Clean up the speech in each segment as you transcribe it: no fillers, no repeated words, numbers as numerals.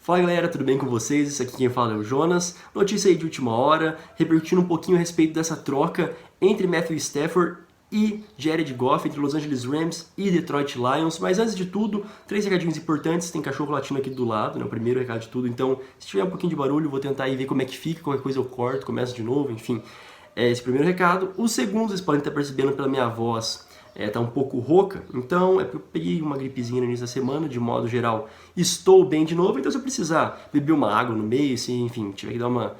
Fala galera, tudo bem com vocês? Isso aqui quem fala é o Jonas. Notícia aí de última hora, repercutindo um pouquinho a respeito dessa troca entre Matthew Stafford e Jared Goff, entre Los Angeles Rams e Detroit Lions. Mas antes de tudo, 3 recadinhos importantes. Tem cachorro latindo aqui do lado, né? O primeiro recado de tudo. Então, se tiver um pouquinho de barulho, eu vou tentar aí ver como é que fica. Qualquer coisa eu corto, começo de novo, enfim. Esse primeiro recado. O segundo, vocês podem estar percebendo pela minha voz, tá um pouco rouca, então é porque eu peguei uma gripezinha no início da semana, de modo geral estou bem de novo, então se eu precisar beber uma água no meio, se enfim, tiver que dar uma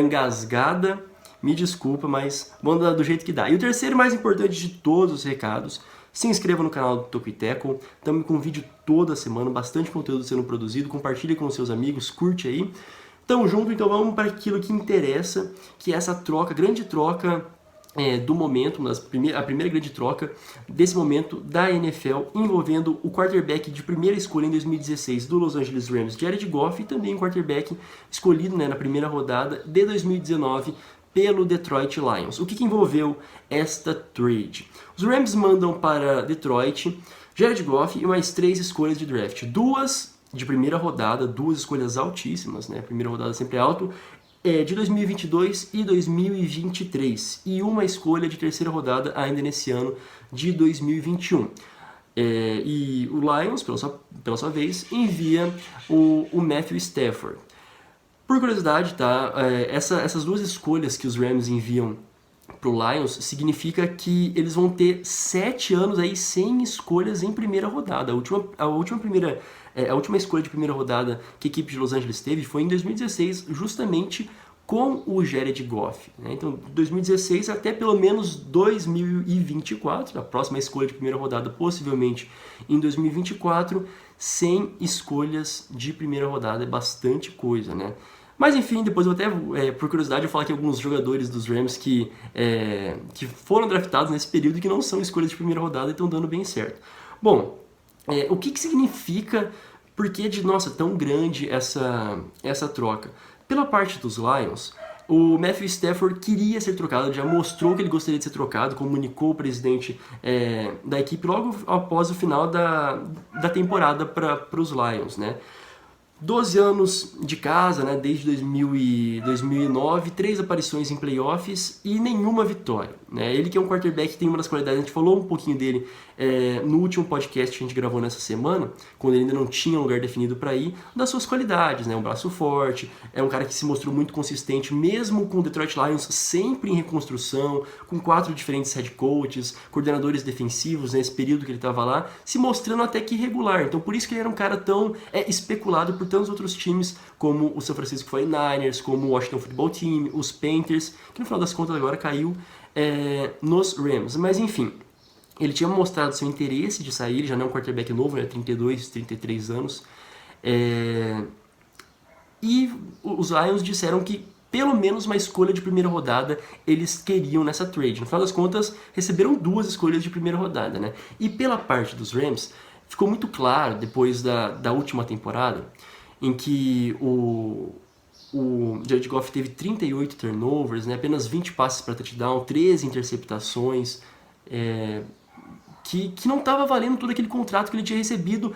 engasgada, me desculpa, mas vamos dar do jeito que dá. E o terceiro mais importante de todos os recados, se inscreva no canal do Toco e Teco, estamos com vídeo toda semana, bastante conteúdo sendo produzido, compartilhe com seus amigos, curte aí. Tamo junto, então vamos para aquilo que interessa, que é essa troca, grande troca do momento, a primeira grande troca desse momento da NFL envolvendo o quarterback de primeira escolha em 2016 do Los Angeles Rams, Jared Goff, e também o quarterback escolhido na primeira rodada de 2019 pelo Detroit Lions. O que envolveu esta trade? Os Rams mandam para Detroit Jared Goff e mais 3 escolhas de draft, 2 de primeira rodada, 2 escolhas altíssimas, né? Primeira rodada sempre é alto, de 2022 e 2023, e uma escolha de terceira rodada ainda nesse ano de 2021. E o Lions, pela sua vez, envia o Matthew Stafford. Por curiosidade, tá? Essas 2 escolhas que os Rams enviam para o Lions significa que eles vão ter 7 anos aí sem escolhas em primeira rodada. A última escolha de primeira rodada que a equipe de Los Angeles teve foi em 2016, justamente com o Jared Goff, né? Então, 2016 até pelo menos 2024, a próxima escolha de primeira rodada possivelmente em 2024, sem escolhas de primeira rodada, é bastante coisa, né? Mas enfim, depois eu até, por curiosidade, eu vou falar aqui alguns jogadores dos Rams que foram draftados nesse período e que não são escolhas de primeira rodada e estão dando bem certo. Bom, o que significa, por que de, nossa, tão grande essa troca? Pela parte dos Lions, o Matthew Stafford queria ser trocado, já mostrou que ele gostaria de ser trocado, comunicou o presidente da equipe logo após o final da temporada para os Lions, né? 12 anos de casa, né, desde 2009, 3 aparições em playoffs e nenhuma vitória, né? Ele que é um quarterback que tem uma das qualidades, a gente falou um pouquinho dele no último podcast que a gente gravou nessa semana, quando ele ainda não tinha um lugar definido para ir, das suas qualidades, né? Um braço forte, é um cara que se mostrou muito consistente, mesmo com o Detroit Lions sempre em reconstrução, com 4 diferentes head coaches, coordenadores defensivos nesse período que ele estava lá, se mostrando até que irregular. Então por isso que ele era um cara tão especulado por tantos outros times, como o San Francisco 49ers, como o Washington Football Team, os Panthers, que no final das contas agora caiu nos Rams. Mas enfim, ele tinha mostrado seu interesse de sair, ele já não é um quarterback novo, né, 32, 33 anos, e os Lions disseram que pelo menos uma escolha de primeira rodada eles queriam nessa trade. No final das contas, receberam 2 escolhas de primeira rodada, né? E pela parte dos Rams, ficou muito claro, depois da última temporada, em que o Jared Goff teve 38 turnovers, né, apenas 20 passes para touchdown, 13 interceptações, que não estava valendo todo aquele contrato que ele tinha recebido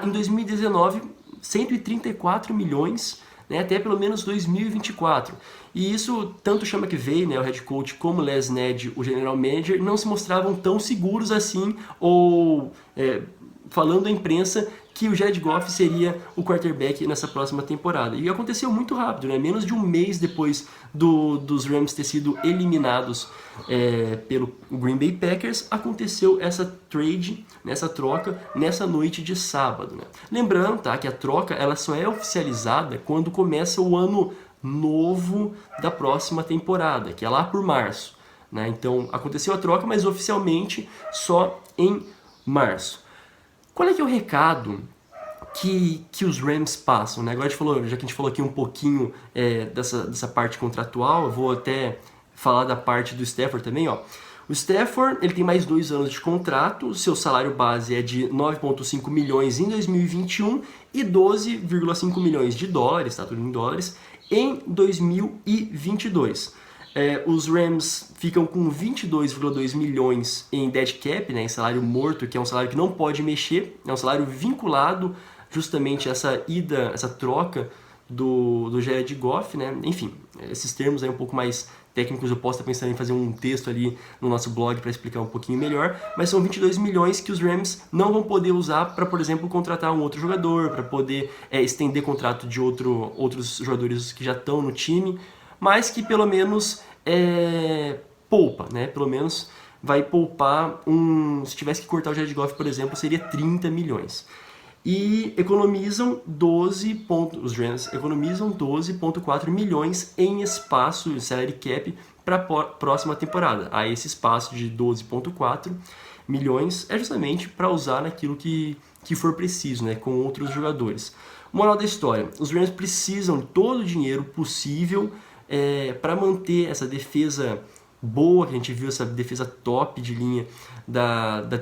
em 2019, 134 milhões, né, até pelo menos 2024. E isso, tanto o Sean McVay, né, o head coach, como o Les Ned, o general manager, não se mostravam tão seguros assim, ou falando à imprensa que o Jared Goff seria o quarterback nessa próxima temporada. E aconteceu muito rápido, né? Menos de um mês depois dos Rams ter sido eliminados pelo Green Bay Packers, aconteceu essa trade, nessa troca, nessa noite de sábado, né? Lembrando, tá, que a troca ela só é oficializada quando começa o ano novo da próxima temporada, que é lá por março, né? Então aconteceu a troca, mas oficialmente só em março. Qual é que é o recado que os Rams passam, né? Agora já que a gente falou aqui um pouquinho dessa parte contratual, eu vou até falar da parte do Stafford também, ó. O Stafford, ele tem mais 2 anos de contrato, o seu salário base é de 9,5 milhões em 2021 e 12,5 milhões de dólares, tá tudo em dólares, em 2022. Os Rams ficam com 22,2 milhões em dead cap, né, em salário morto, que é um salário que não pode mexer, é um salário vinculado justamente essa ida, essa troca do Jared Goff, né? Enfim, esses termos aí um pouco mais técnicos eu posso estar pensando em fazer um texto ali no nosso blog para explicar um pouquinho melhor, mas são 22 milhões que os Rams não vão poder usar para, por exemplo, contratar um outro jogador, para poder estender contrato de outros jogadores que já estão no time, mas que pelo menos poupa, né? Pelo menos vai poupar se tivesse que cortar o Jared Goff, por exemplo, seria 30 milhões. E economizam os Rams economizam 12,4 milhões em espaço, em salary cap, para a próxima temporada. Aí esse espaço de 12,4 milhões é justamente para usar naquilo que for preciso, né, com outros jogadores. Moral da história, os Rams precisam de todo o dinheiro possível para manter essa defesa boa, que a gente viu essa defesa top de linha dessa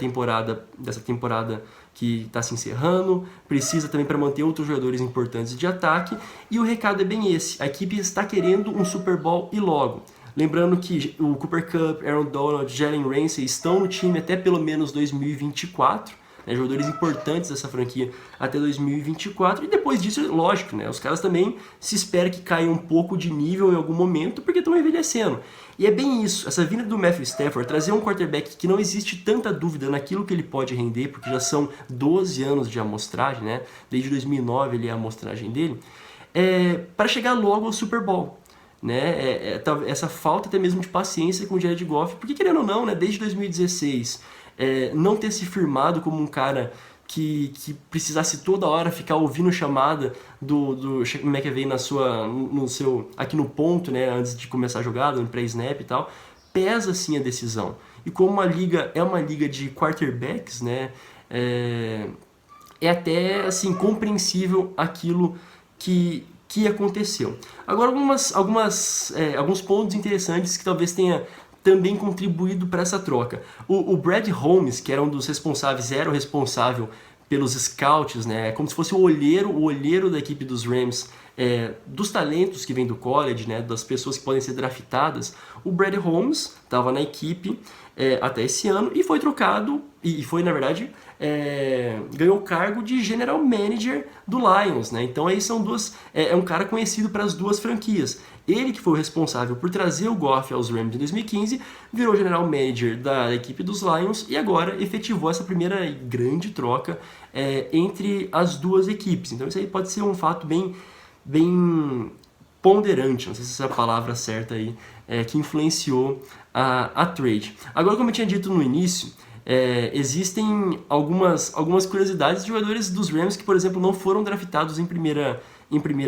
temporada que está se encerrando, precisa também para manter outros jogadores importantes de ataque, e o recado é bem esse, a equipe está querendo um Super Bowl e logo. Lembrando que o Cooper Kupp, Aaron Donald, Jalen Ramsey estão no time até pelo menos 2024, né, jogadores importantes dessa franquia até 2024, e depois disso, lógico, né, os caras também se espera que caiam um pouco de nível em algum momento, porque estão envelhecendo. E é bem isso, essa vinda do Matthew Stafford, trazer um quarterback que não existe tanta dúvida naquilo que ele pode render, porque já são 12 anos de amostragem, né, desde 2009 ele é a amostragem dele, para chegar logo ao Super Bowl. Né, essa falta até mesmo de paciência com o Jared Goff, porque querendo ou não, né, desde 2016, não ter se firmado como um cara que precisasse toda hora ficar ouvindo chamada do Sean McVay aqui no ponto, né, antes de começar a jogada, no pré-snap e tal, pesa sim a decisão. E como uma liga é uma liga de quarterbacks, né, é até assim compreensível aquilo que aconteceu. Agora alguns pontos interessantes que talvez tenha também contribuído para essa troca. O Brad Holmes, que era um dos responsáveis, era o responsável pelos scouts, né, como se fosse o olheiro da equipe dos Rams, dos talentos que vêm do college, né, das pessoas que podem ser draftadas. O Brad Holmes estava na equipe até esse ano e foi trocado, e foi, na verdade, ganhou o cargo de General Manager do Lions, né? Então aí são é um cara conhecido para as duas franquias. Ele que foi o responsável por trazer o Goff aos Rams em 2015, virou General Manager da equipe dos Lions e agora efetivou essa primeira grande troca entre as duas equipes. Então isso aí pode ser um fato bem ponderante, não sei se essa é a palavra certa aí, que influenciou a trade. Agora, como eu tinha dito no início, existem algumas curiosidades de jogadores dos Rams que, por exemplo, não foram draftados em primeira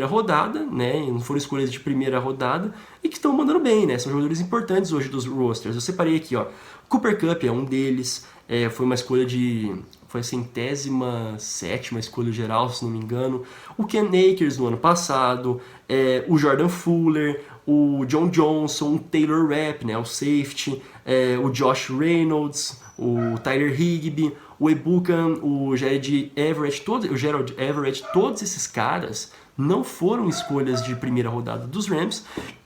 rodada, né? Não foram escolhas de primeira rodada e que estão mandando bem, né? São jogadores importantes hoje dos rosters. Eu separei aqui, ó. Cooper Kupp é um deles, foi uma escolha foi a 107ª escolha geral, se não me engano. O Cam Akers no ano passado, o Jordan Fuller, o John Johnson, o Taylor Rapp, né, o safety, o Josh Reynolds, o Tyler Higbee, o Ebukam, o Gerald Everett, todos esses caras não foram escolhas de primeira rodada dos Rams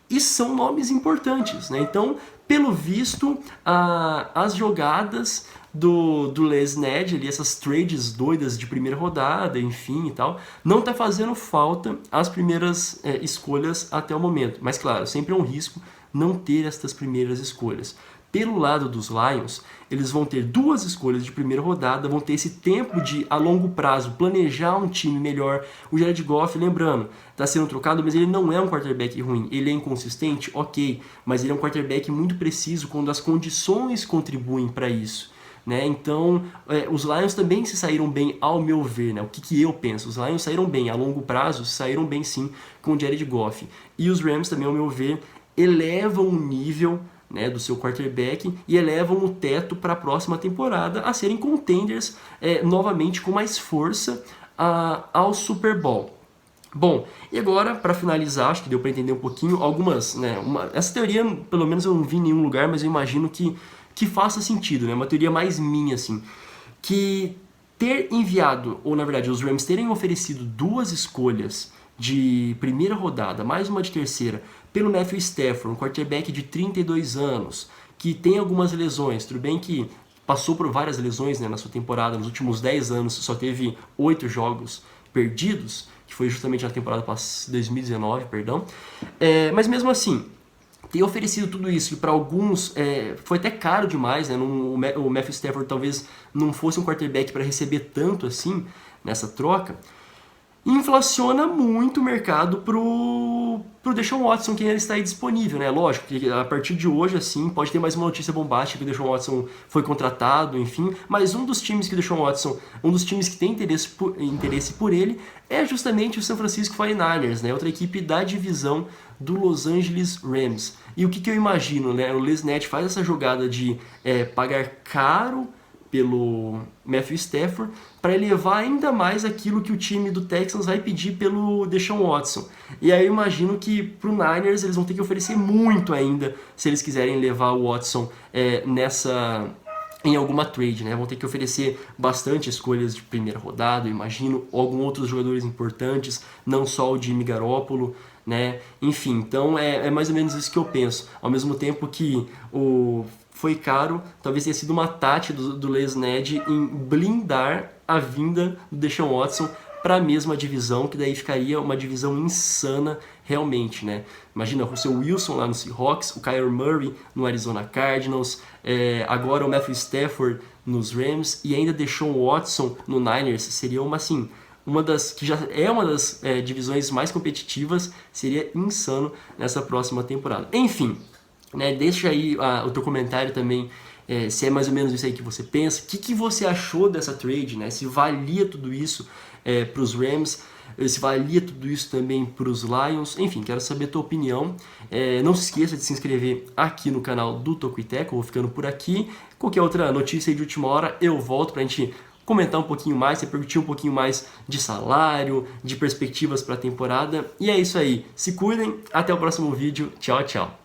e são nomes importantes, né? Então, pelo visto, as jogadas do Les Ned, ali, essas trades doidas de primeira rodada, enfim e tal, não tá fazendo falta as primeiras escolhas até o momento. Mas claro, sempre é um risco não ter estas primeiras escolhas. Pelo lado dos Lions, eles vão ter 2 escolhas de primeira rodada, vão ter esse tempo de, a longo prazo, planejar um time melhor. O Jared Goff, lembrando, está sendo trocado, mas ele não é um quarterback ruim. Ele é inconsistente? Ok, mas ele é um quarterback muito preciso quando as condições contribuem para isso. Né? Então, os Lions também se saíram bem, ao meu ver, né? O que eu penso? Os Lions saíram bem, a longo prazo, saíram bem sim com o Jared Goff. E os Rams também, ao meu ver, elevam o nível, né, do seu quarterback e elevam o teto para a próxima temporada a serem contenders novamente com mais força ao Super Bowl. Bom, e agora, para finalizar, acho que deu para entender um pouquinho algumas, né, essa teoria, pelo menos eu não vi em nenhum lugar, mas eu imagino que faça sentido, né, uma teoria mais minha, assim, que ter enviado, ou na verdade os Rams terem oferecido 2 escolhas de primeira rodada, mais uma de terceira, pelo Matthew Stafford, um quarterback de 32 anos, que tem algumas lesões, tudo bem que passou por várias lesões, né, na sua temporada, nos últimos 10 anos só teve 8 jogos perdidos, que foi justamente na temporada 2019, perdão. Mas mesmo assim, ter oferecido tudo isso, que para alguns foi até caro demais, né? O Matthew Stafford talvez não fosse um quarterback para receber tanto assim nessa troca, inflaciona muito o mercado pro Deshaun Watson, que ainda está aí disponível, né? Lógico que a partir de hoje, assim, pode ter mais uma notícia bombástica que o Deshaun Watson foi contratado, enfim, mas um dos times que o Deshaun Watson, um dos times que tem interesse por ele é justamente o San Francisco 49ers, né? Outra equipe da divisão do Los Angeles Rams. E o que eu imagino, né? O Les Snead faz essa jogada de pagar caro pelo Matthew Stafford para elevar ainda mais aquilo que o time do Texans vai pedir pelo Deshaun Watson. E aí eu imagino que pro Niners eles vão ter que oferecer muito ainda se eles quiserem levar o Watson em alguma trade, né? Vão ter que oferecer bastante escolhas de primeira rodada, eu imagino, alguns outros jogadores importantes, não só o Jimmy Garoppolo, né? Enfim, então é mais ou menos isso que eu penso. Ao mesmo tempo que foi caro, talvez tenha sido uma tática do Les Snead em blindar a vinda do Deshaun Watson para a mesma divisão, que daí ficaria uma divisão insana realmente, né? Imagina o Russell Wilson lá no Seahawks, o Kyler Murray no Arizona Cardinals, agora o Matthew Stafford nos Rams e ainda Deshaun Watson no Niners. Seria uma das que já é uma das divisões mais competitivas, seria insano nessa próxima temporada. Enfim, né, deixa aí o teu comentário também, se é mais ou menos isso aí que você pensa, o que você achou dessa trade, né? Se valia tudo isso para os Rams, se valia tudo isso também para os Lions, enfim, quero saber a tua opinião. Não se esqueça de se inscrever aqui no canal do Toco e Teco, eu vou ficando por aqui. Qualquer outra notícia aí de última hora eu volto para a gente comentar um pouquinho mais, repercutir um pouquinho mais de salário, de perspectivas para a temporada. E é isso aí, se cuidem, até o próximo vídeo, tchau, tchau.